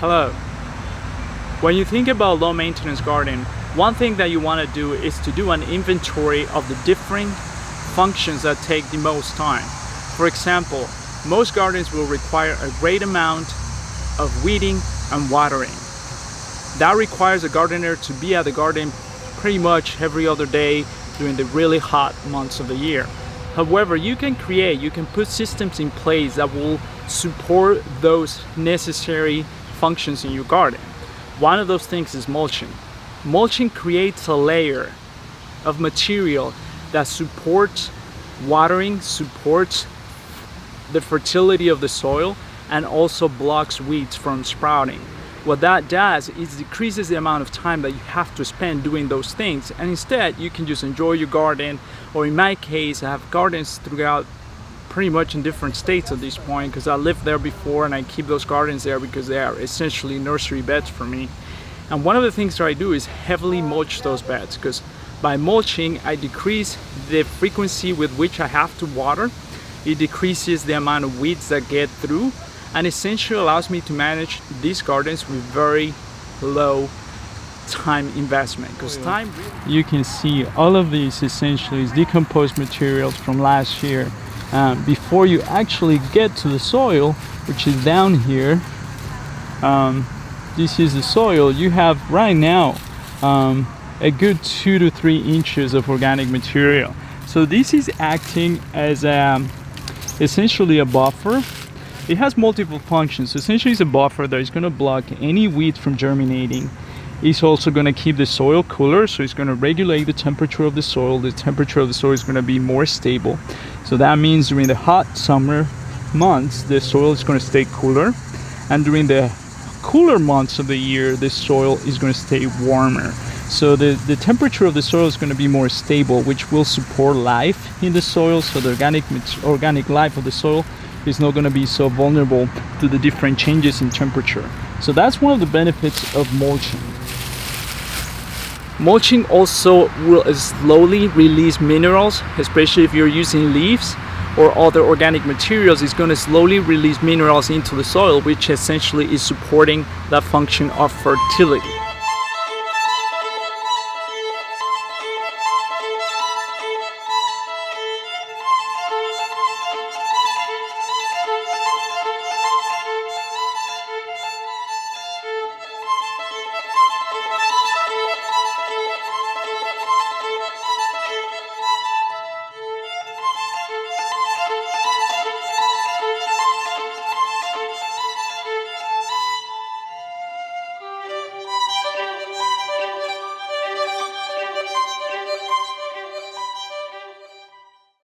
Hello. When you think about low maintenance garden, one thing that you want to do is to do an inventory of the different functions that take the most time. For example, most gardens will require a great amount of weeding and watering. That requires a gardener to be at the garden pretty much every other day during the really hot months of the year. However, you can put systems in place that will support those necessary functions in your garden. One of those things is mulching. Mulching creates a layer of material that supports watering, supports the fertility of the soil, and also blocks weeds from sprouting. What that does is decreases the amount of time that you have to spend doing those things, and instead you can just enjoy your garden, or in my case I have gardens throughout pretty much in different states at this point because I lived there before and I keep those gardens there because they are essentially nursery beds for me. And one of the things that I do is heavily mulch those beds, because by mulching I decrease the frequency with which I have to water. It decreases the amount of weeds that get through, and essentially allows me to manage these gardens with very low time investment. Because you can see all of these essentially is decomposed materials from last year. Before you actually get to the soil, which is down here, this is the soil. You have right now a good 2 to 3 inches of organic material. So this is acting as essentially a buffer. It has multiple functions. Essentially it's a buffer that is going to block any weeds from germinating. It's also going to keep the soil cooler, so it's going to regulate the temperature of the soil. The temperature of the soil is going to be more stable. So that means during the hot summer months, the soil is going to stay cooler. And during the cooler months of the year, the soil is going to stay warmer. So the temperature of the soil is going to be more stable, which will support life in the soil. So the organic life of the soil is not going to be so vulnerable to the different changes in temperature. So that's one of the benefits of mulching. Mulching also will slowly release minerals, especially if you're using leaves or other organic materials. It's going to slowly release minerals into the soil, which essentially is supporting that function of fertility.